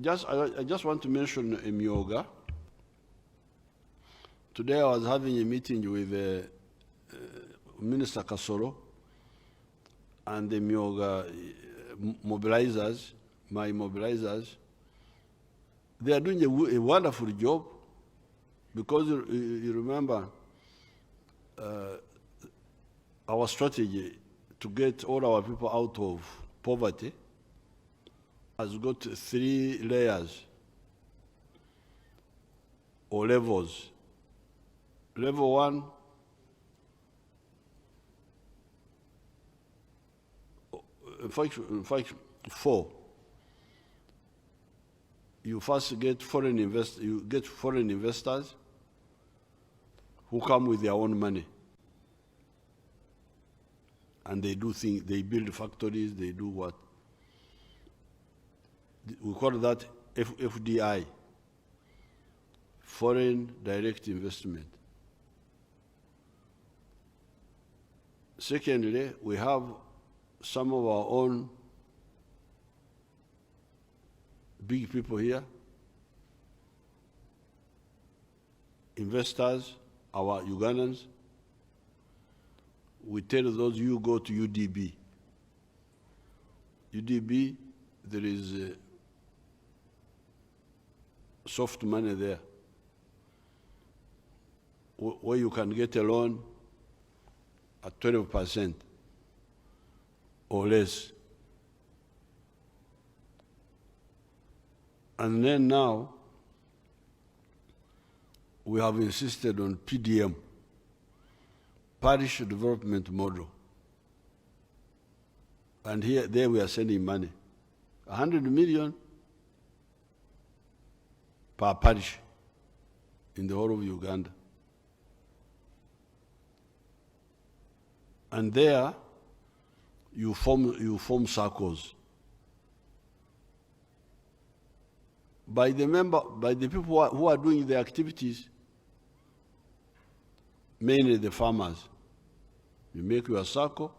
I just want to mention Emyooga. Today I was having a meeting with Minister Kasoro and the Emyooga mobilizers, my mobilizers. They are doing a wonderful job because you remember our strategy to get all our people out of poverty has got 3 layers or levels. Level 1, in fact 4. You first get foreign investors who come with their own money. And they do things, they build factories, they do what? We call that FDI, foreign direct investment. Secondly, we have some of our own big people here, investors, our Ugandans. We tell those, you go to UDB. UDB, there is soft money there, where you can get a loan at 12% or less. And then now, we have insisted on PDM, Parish Development Model. And there we are sending money, 100 million per parish in the whole of Uganda. And there, you form circles. By the people who are doing the activities, mainly the farmers. You make your circle,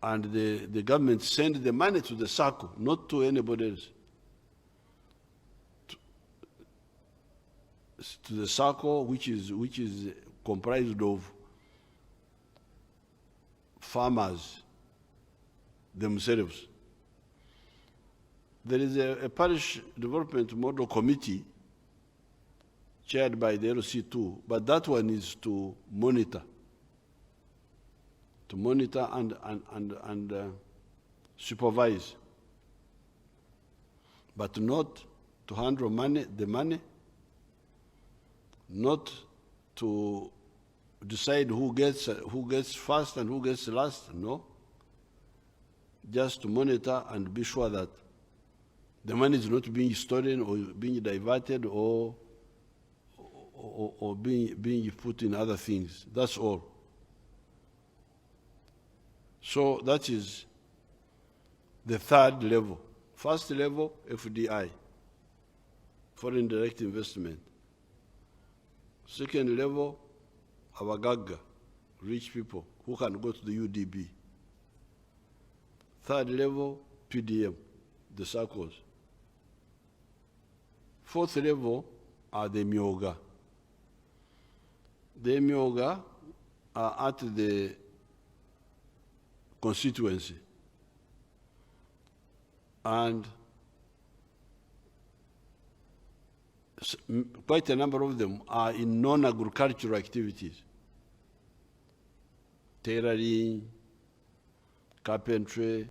and the government sends the money to the circle, not to anybody else. To the circle, which is comprised of farmers themselves. There is a parish development model committee chaired by the LC2, but that one is to monitor and supervise, but not to handle the money, not to decide who gets first and who gets last, no. Just to monitor and be sure that the money is not being stolen or being diverted or being put in other things. That's all. So that is the 3rd level. First level, FDI, foreign direct investment. Second level, Abagaga, rich people who can go to the UDB. 3rd level, PDM, the circles. 4th level are the Emyooga. The Emyooga are at the constituency, and quite a number of them are in non-agricultural activities. Tailoring, carpentry,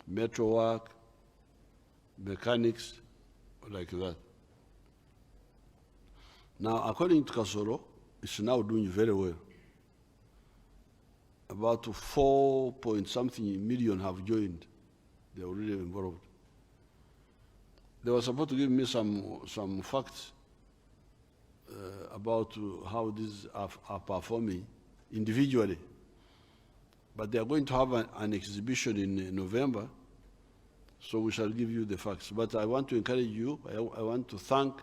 metalwork, mechanics, like that. Now, according to Kasoro, it's now doing very well. About 4-point-something million have joined. They're already involved. They were supposed to give me some facts about how these are performing individually. But they are going to have an exhibition in November, so we shall give you the facts. But I want to encourage you, I want to thank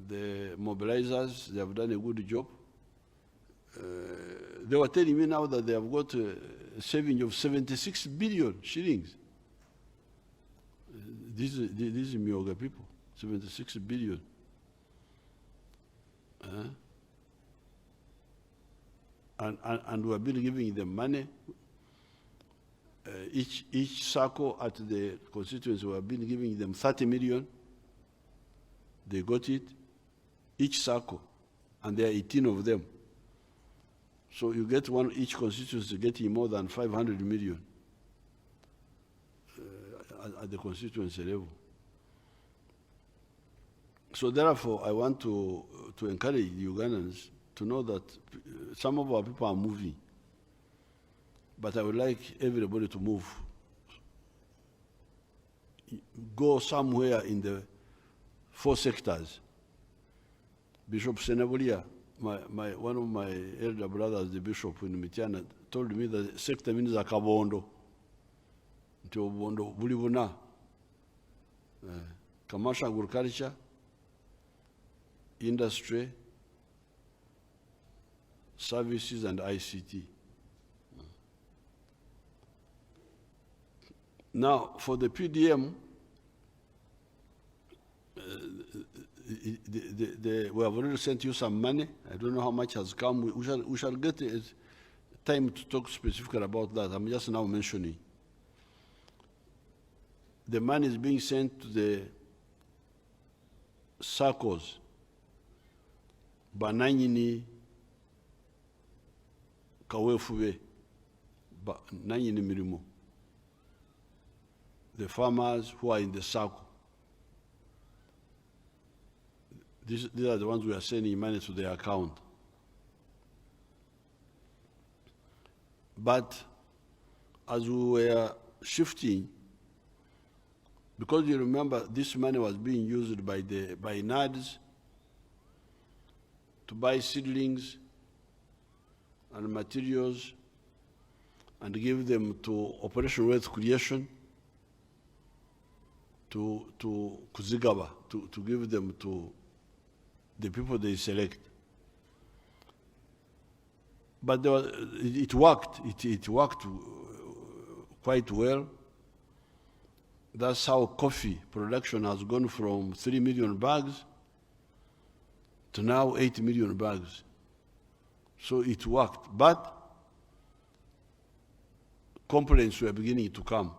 the mobilizers. They have done a good job. They were telling me now that they have got a saving of 76 billion shillings These are Emyooga people, 76 billion. And we have been giving them money. Each circle at the constituency, we have been giving them 30 million. They got it, each circle, and there are 18 of them. So you get one, each constituency getting more than 500 million at the constituency level. So therefore, I want to encourage the Ugandans to know that some of our people are moving, but I would like everybody to move. Go somewhere in the 4 sectors. Bishop Senabulia, one of my elder brothers, the bishop in Mityana, told me that sector means akabondo. Ntobondo buli buna. Commercial agriculture, industry, services, and ICT. Now, for the PDM, we have already sent you some money. I don't know how much has come. We shall get time to talk specifically about that. I'm just now mentioning. The money is being sent to the circles. Bananyini kawefube, nanyini mirimo. The farmers who are in the circle. These are the ones we are sending money to their account. But as we were shifting, because you remember this money was being used by NADS to buy seedlings and materials and give them to Operation Wealth Creation, to Kuzigaba, to give them to the people they select. But it worked. It worked quite well. That's how coffee production has gone from 3 million bags to now 8 million bags. So it worked. But complaints were beginning to come.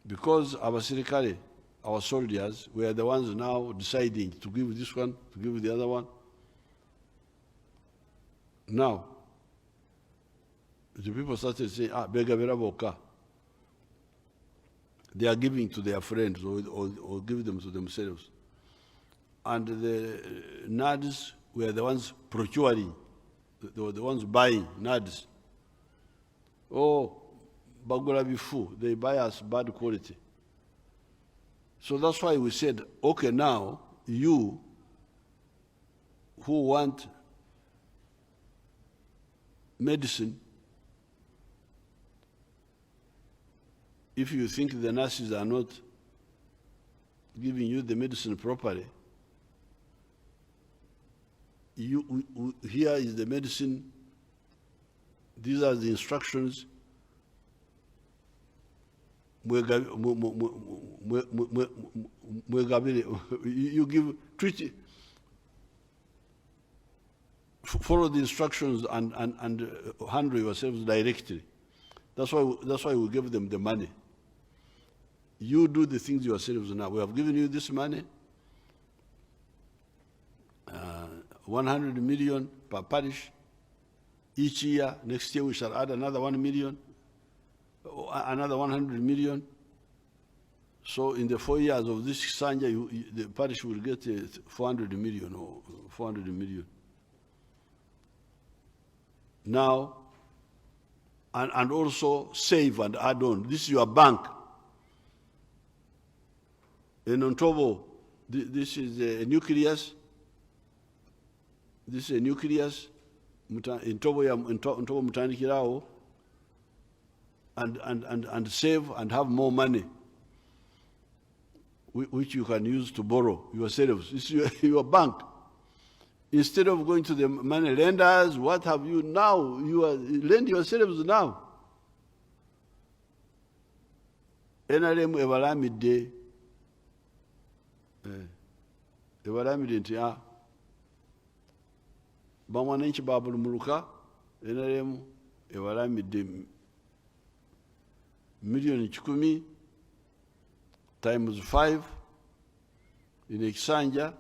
Because our sirikale, our soldiers, were the ones now deciding to give this one, to give the other one. Now, the people started saying, bega bera boka. They are giving to their friends or give them to themselves. And the NADS were the ones procuring, they were the ones buying NADS. Oh, bagula bifu, they buy us bad quality. So that's why we said, okay, now you who want medicine, if you think the nurses are not giving you the medicine properly, here is the medicine, these are the instructions. You give, follow the instructions and handle yourselves directly. That's why we give them the money. You do the things yourselves now. We have given you this money, 100 million per parish. Each year, next year we shall add another 1 million, another 100 million. So in the 4 years of this Sanja, the parish will get 400 million or 400 million. Now, and also save and add on. This is your bank. In Ontobo, this is a nucleus. This is a nucleus. In Ontobo Mutandikirao, and save and have more money, which you can use to borrow yourselves. This is your bank. Instead of going to the money lenders, what have you now? You are lend yourselves now. NRM ebalamidde nti bamwananchi babulumuluka. NRM ebalamidde million 10 times 5 in Ekisanja,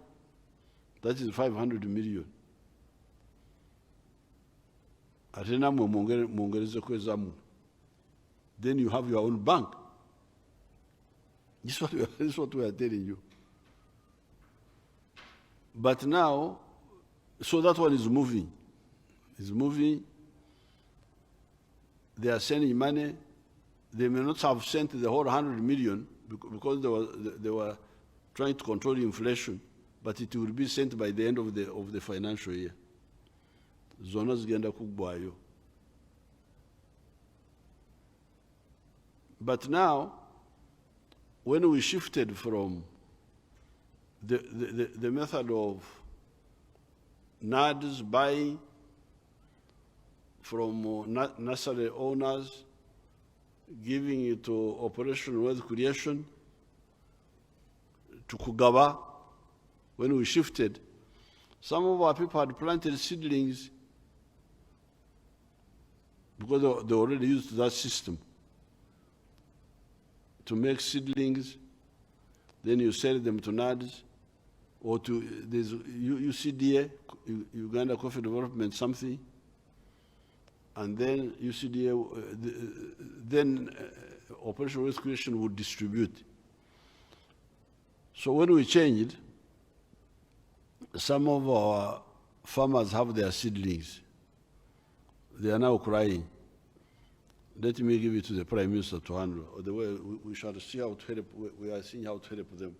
that is 500 million. Ate namwe mwongerezeko ezammwe. Then you have your own bank. This is what we are telling you. But now, so that one is moving. It's moving. They are sending money. They may not have sent the whole 100 million because they were trying to control inflation, but it will be sent by the end of the financial year. Zona zigenda kugwayo. But now, when we shifted from the method of NADS buying from nursery owners, giving it to Operation Wealth Creation, to Kugaba, when we shifted, some of our people had planted seedlings because they already used that system to make seedlings. Then you sell them to NADS or to there's UCDA, Uganda Coffee Development something, and then UCDA, then Operation Wealth Creation would distribute. So when we changed, some of our farmers have their seedlings. They are now crying. Let me give it to the Prime Minister to handle. Or the way we shall see how to help. We are seeing how to help them.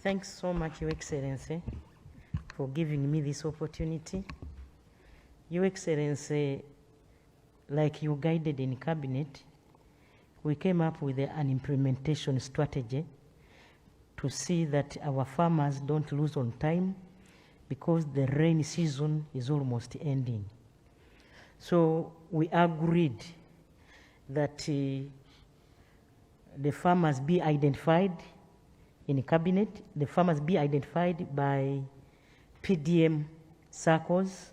Thanks so much, Your Excellency, for giving me this opportunity. Your Excellency, like you guided in Cabinet, we came up with an implementation strategy to see that our farmers don't lose on time because the rainy season is almost ending. So we agreed that the farmers be identified in Cabinet, the farmers be identified by PDM circles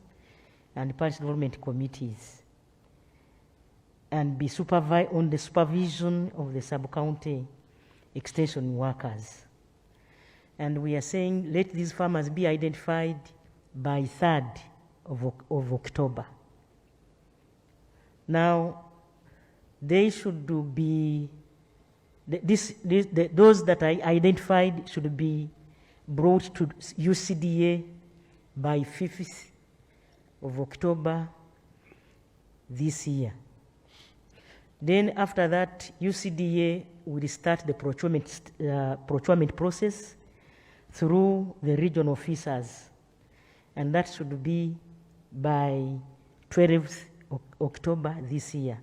and parish development committees, and be supervised on the supervision of the sub-county extension workers. And we are saying let these farmers be identified by 3rd of October. Now, they should be, those that I identified should be brought to UCDA by 5th of October this year. Then after that, UCDA will start the procurement process through the regional officers, and that should be by 12th October this year.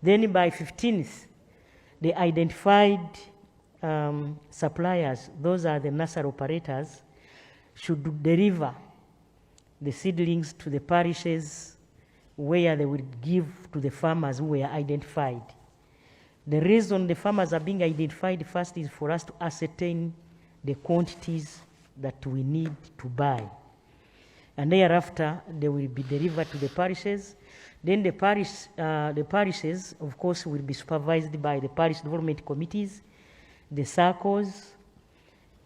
Then by 15th, the identified suppliers, those are the nursery operators, should deliver the seedlings to the parishes where they will give to the farmers who were identified. The reason the farmers are being identified first is for us to ascertain the quantities that we need to buy. And thereafter, they will be delivered to the parishes. Then the parishes, of course, will be supervised by the parish development committees, the circles,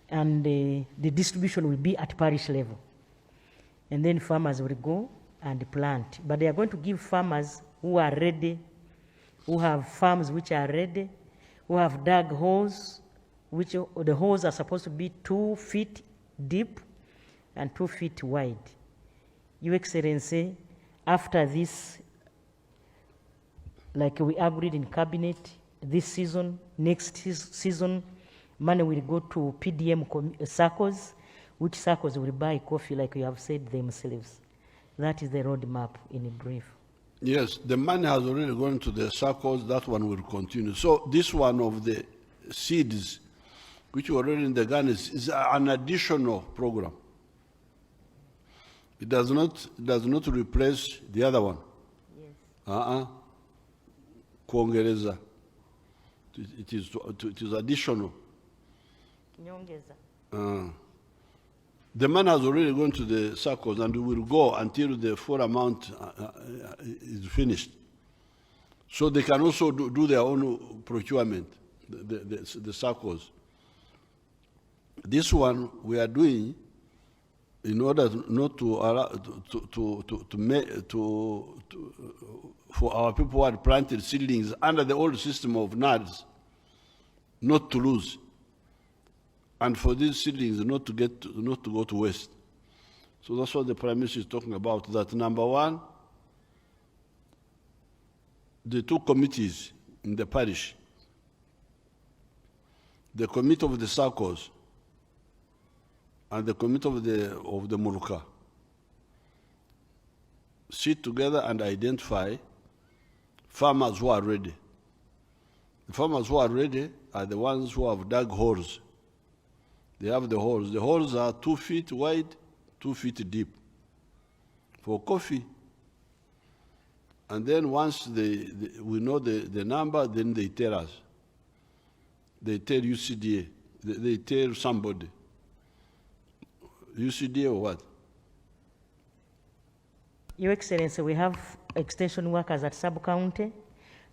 and the distribution will be at parish level. And then farmers will go and plant. But they are going to give farmers who are ready, who have farms which are ready, who have dug holes, which the holes are supposed to be 2 feet deep and 2 feet wide. Your Excellency, after this, like we agreed in Cabinet, this season, next season, money will go to PDM circles, which circles will buy coffee like you have said themselves. That is the roadmap in a brief. Yes, the money has already gone to the circles. That one will continue. So this one of the seeds, which were already in the Ghana, is an additional program. It does not replace the other one. Yes. Kuongereza. It is additional. Nyongeza. The money has already gone to the circles and will go until the full amount is finished. So they can also do their own procurement, the circles. This one we are doing in order not to allow for our people who had planted seedlings under the old system of NADS not to lose, and for these seedlings not to go to waste. So that's what the Prime Minister is talking about. That number one, the two committees in the parish, the committee of the circles and the committee of the Muruka, sit together and identify farmers who are ready. The farmers who are ready are the ones who have dug holes. They have the holes. The holes are 2 feet wide, 2 feet deep for coffee. And then once we know the number, then they tell us. They tell UCDA. They tell somebody. UCDA or what? Your Excellency, we have extension workers at sub-county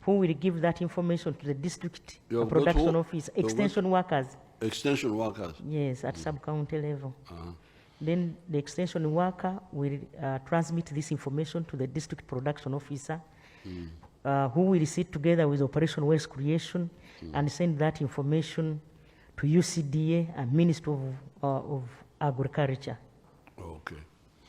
who will give that information to the district production office. Extension workers. Extension workers? Yes, at sub-county level. Then the extension worker will transmit this information to the district production officer, who will sit together with Operation Waste Creation and send that information to UCDA and Ministry of Agriculture.